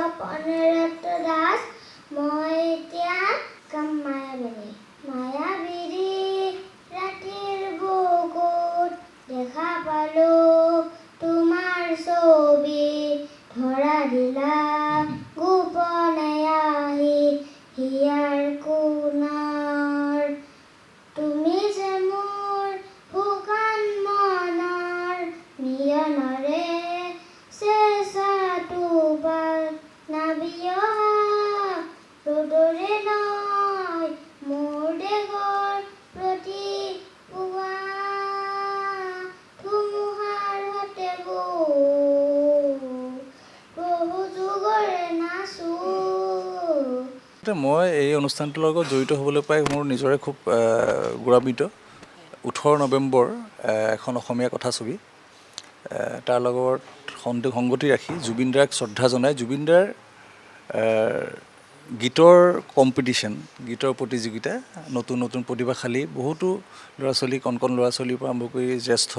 অনিৰুদ্ধ দাস মই এতিয়া গাম মায়াবিনী ৰাতিৰ বুকুত দেখা পালো তোমাৰ ছবি ধৰা দিলা গোপনে আহি হিয়াৰ কোণৰ তুমি যে মোৰ শুকান মনৰ মিলনৰে চেঁচাটো পাল নাবিয়া ৰ'দৰে নয় মোৰ দেশৰ প্ৰতি পুৱা ধুমুহাৰ সতে প্ৰভু যুগৰে নাচো। মই এই অনুষ্ঠানটোৰ লগত জড়িত হ'বলৈ পাই মোৰ নিজৰে খুব গৌৰৱান্বিত। 18 নৱেম্বৰ এখন অসমীয়া কথাছবি, তাৰ লগত সংগতি ৰাখি জুবিন দাক শ্ৰদ্ধা জনাই জুবিন দাৰ গীতৰ কম্পিটিশ্যন, গীতৰ প্ৰতিযোগিতা, নতুন নতুন প্ৰতিভাশালী বহুতো ল'ৰা ছোৱালী, কণ কণ ল'ৰা ছোৱালীৰ পৰা আৰম্ভ কৰি জ্যেষ্ঠ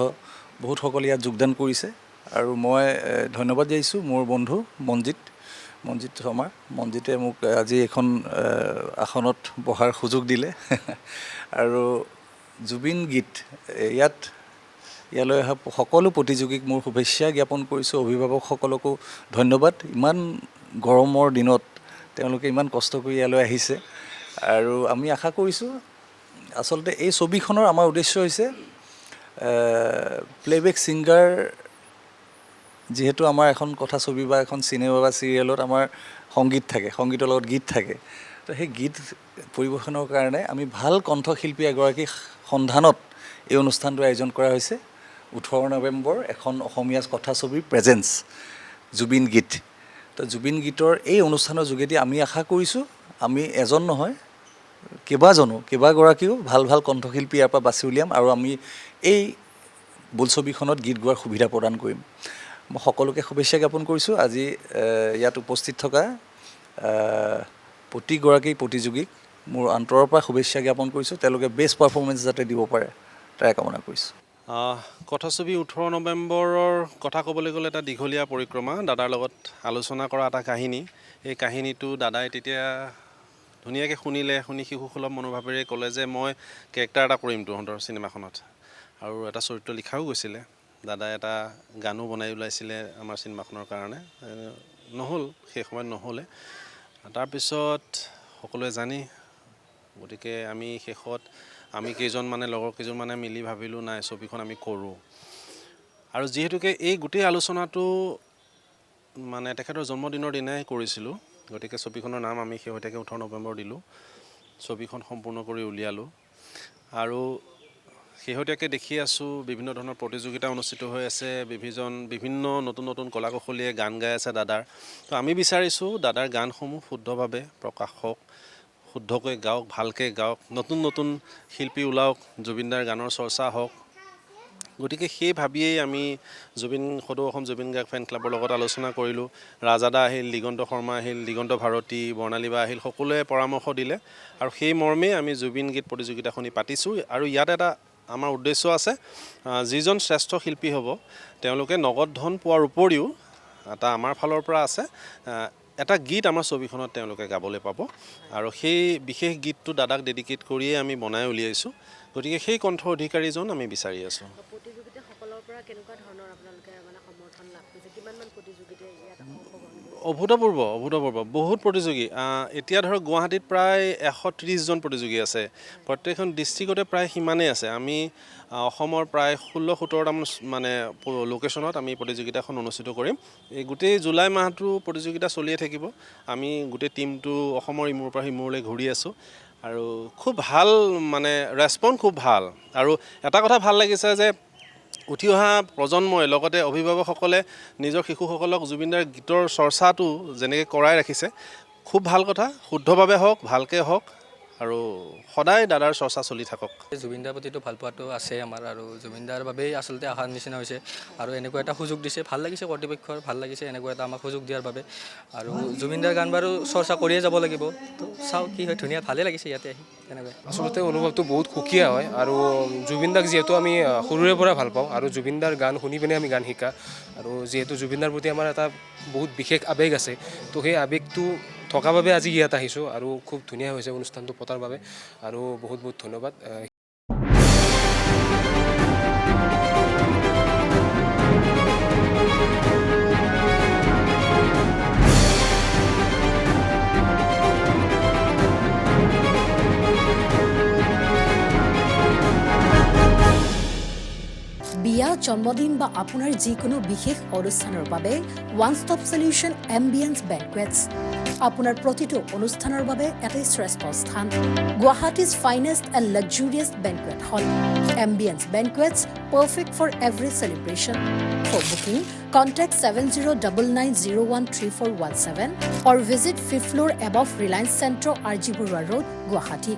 বহুতসকলে ইয়াত যোগদান কৰিছে। আৰু মই ধন্যবাদ জনাইছোঁ মোৰ বন্ধু মনজিত শৰ্মা। মনজিতে মোক আজি এখন আসনত বহাৰ সুযোগ দিলে আৰু জুবিন গীত ইয়ালৈ অহা সকলো প্ৰতিযোগীক মোৰ শুভেচ্ছা জ্ঞাপন কৰিছোঁ। অভিভাৱকসকলকো ধন্যবাদ, ইমান গৰমৰ দিনত তেওঁলোকে ইমান কষ্ট কৰি ইয়ালৈ আহিছে। আৰু আমি আশা কৰিছোঁ, আচলতে এই ছবিখনৰ আমাৰ উদ্দেশ্য হৈছে প্লেবেক ছিংগাৰ, যিহেতু আমাৰ এখন কথাছবি বা এখন চিনেমা বা চিৰিয়েলত আমাৰ সংগীত থাকে, সংগীতৰ লগত গীত থাকে, তো সেই গীত পৰিৱেশনৰ কাৰণে আমি ভাল কণ্ঠশিল্পী এগৰাকী সন্ধানত এই অনুষ্ঠানটো আয়োজন কৰা হৈছে। 18 নৱেম্বৰ এখন অসমীয়া কথাছবিৰ প্ৰেজেঞ্চ জুবিন গীত। তো জুবিন গীতৰ এই অনুষ্ঠানৰ যোগেদি আমি আশা কৰিছোঁ আমি এজন নহয় কেইবাগৰাকীও ভাল ভাল কণ্ঠশিল্পী ইয়াৰ পৰা বাছি উলিয়াম আৰু আমি এই বোলছবিখনত গীত গোৱাৰ সুবিধা প্ৰদান কৰিম। মই সকলোকে শুভেচ্ছা জ্ঞাপন কৰিছোঁ। আজি ইয়াত উপস্থিত থকা প্ৰতিগৰাকী প্ৰতিযোগীক মোৰ অন্তৰৰ পৰা শুভেচ্ছা জ্ঞাপন কৰিছোঁ। তেওঁলোকে বেষ্ট পাৰফৰ্মেঞ্চ যাতে দিব পাৰে তাৰে কামনা কৰিছোঁ। কথাছবি 18 নৱেম্বৰৰ কথা ক'বলৈ গ'লে এটা দীঘলীয়া পৰিক্ৰমা, দাদাৰ লগত আলোচনা কৰা এটা কাহিনী। এই কাহিনীটো দাদাই তেতিয়া ধুনীয়াকৈ শুনি শিশুসুলভ মনোভাৱেৰে ক'লে যে মই কেৰেক্টাৰ এটা কৰিম তহঁতৰ চিনেমাখনত, আৰু এটা চৰিত্ৰ লিখাও গৈছিলে। দাদাই এটা গানো বনাই ওলাইছিলে আমাৰ চিনেমাখনৰ কাৰণে, নহ'ল সেই সময়ত নহ'লে। তাৰপিছত সকলোৱে জানি, গতিকে আমি শেষত লগৰ কেইজনমানে মিলি ভাবিলোঁ নাই ছবিখন আমি কৰোঁ। আৰু যিহেতুকে এই গোটেই আলোচনাটো তেখেতৰ জন্মদিনৰ দিনাই কৰিছিলোঁ, গতিকে ছবিখনৰ নাম আমি শেহতীয়াকৈ 18 নৱেম্বৰ দিলোঁ। ছবিখন সম্পূৰ্ণ কৰি উলিয়ালোঁ আৰু শেহতীয়াকৈ দেখি আছোঁ বিভিন্ন ধৰণৰ প্ৰতিযোগিতা অনুষ্ঠিত হৈ আছে, বিভিন্ন নতুন নতুন কলা কৌশলীয়ে গান গাই আছে দাদাৰ। তো আমি বিচাৰিছোঁ দাদাৰ গানসমূহ শুদ্ধভাৱে প্ৰকাশ হওক, শুদ্ধকৈ গাওক, ভালকৈ গাওক, নতুন নতুন শিল্পী ওলাওক, জুবিনদাৰ গানৰ চৰ্চা হওক। গতিকে সেই ভাবিয়েই আমি সদৌ অসম জুবিন গাৰ্গ ফেন ক্লাবৰ লগত আলোচনা কৰিলোঁ। ৰাজাদা আহিল, দিগন্ত শৰ্মা আহিল, দিগন্ত ভাৰতী, বৰ্ণালী বা আহিল, সকলোৱে পৰামৰ্শ দিলে আৰু সেই মৰ্মেই আমি জুবিন গীত প্ৰতিযোগিতাখনি পাতিছোঁ। আৰু ইয়াত এটা আমাৰ উদ্দেশ্য আছে, যিজন শ্ৰেষ্ঠ শিল্পী হ'ব তেওঁলোকে নগদ ধন পোৱাৰ উপৰিও এটা আমাৰ ফালৰ পৰা আছে, এটা গীত আমাৰ ছবিখনত তেওঁলোকে গাবলৈ পাব আৰু সেই বিশেষ গীতটো দাদাক ডেডিকেট কৰিয়ে আমি বনাই উলিয়াইছোঁ। গতিকে সেই কণ্ঠ অধিকাৰীজন আমি বিচাৰি আছোঁ। প্ৰতিযোগিতাসকলৰ পৰা কেনেকুৱা ধৰণৰ আপোনালোকে সমৰ্থন লাভ কৰিছে? কিমানমান প্ৰতিযোগিতাই ইয়াত অভূতপূৰ্ব বহুত প্ৰতিযোগী। এতিয়া ধৰক গুৱাহাটীত প্ৰায় 130জন প্ৰতিযোগী আছে, প্ৰত্যেকখন ডিষ্ট্ৰিক্টতে প্ৰায় সিমানেই আছে। আমি অসমৰ প্ৰায় 16-17টামান লোকেশ্যনত আমি প্ৰতিযোগিতাখন অনুষ্ঠিত কৰিম। এই গোটেই জুলাই মাহটো প্ৰতিযোগিতা চলিয়ে থাকিব। আমি গোটেই টীমটো অসমৰ ইমূৰৰ পৰা সিমূৰলৈ ঘূৰি আছোঁ আৰু খুব ভাল ৰেছপন্স খুব ভাল। আৰু এটা কথা ভাল লাগিছে যে উঠি অহা প্ৰজন্মই লগতে অভিভাৱকসকলে নিজৰ শিশুসকলক জুবিনদাৰ গীতৰ চৰ্চাটো যেনেকৈ কৰাই ৰাখিছে, খুব ভাল কথা। শুদ্ধভাৱে হওক, ভালকৈ হওক আৰু সদায় দাদাৰ চৰ্চা চলি থাকক। জুবিনদাৰ প্ৰতিটো ভাল পোৱাটো আছে আমাৰ, আৰু জুবিনদাৰ বাবেই আচলতে অহাৰ নিচিনা হৈছে, আৰু এনেকুৱা এটা সুযোগ দিছে, ভাল লাগিছে কৰ্তৃপক্ষৰ, ভাল লাগিছে এনেকুৱা এটা আমাক সুযোগ দিয়াৰ বাবে। আৰু জুবিনদাৰ গান বাৰু চৰ্চা কৰিয়ে যাব লাগিব, তো চাওঁ কি হয়, ধুনীয়া ভালেই লাগিছে ইয়াতে আহি তেনেকৈ। আচলতে অনুভৱটো বহুত সুকীয়া হয়, আৰু জুবিনদাক যিহেতু আমি সৰুৰে পৰা ভাল পাওঁ, আৰু জুবিনদাৰ গান শুনি পিনে আমি গান শিকা, আৰু যিহেতু জুবিনদাৰ প্ৰতি আমাৰ এটা বহুত বিশেষ আৱেগ আছে, তো সেই আৱেগটো থকাৰ বাবে আজি ইয়াত আহিছোঁ, আৰু খুব ধুনীয়া হৈছে অনুষ্ঠানটো পতাৰ বাবে, আৰু বহুত বহুত ধন্যবাদ। বিয়া, জন্মদিন বা আপোনাৰ যিকোনো বিশেষ অনুষ্ঠানৰ বাবে one stop solution Ambience banquets. আপোনাৰ প্ৰতিটো অনুষ্ঠানৰ বাবে এটাই শ্ৰেষ্ঠ স্থান, Guwahati's finest and luxurious banquet hall. Ambience banquets, perfect for every celebration. For booking, contact 7099013417 or visit 5th floor above Reliance Centro, RG Burwa Road, Guwahati.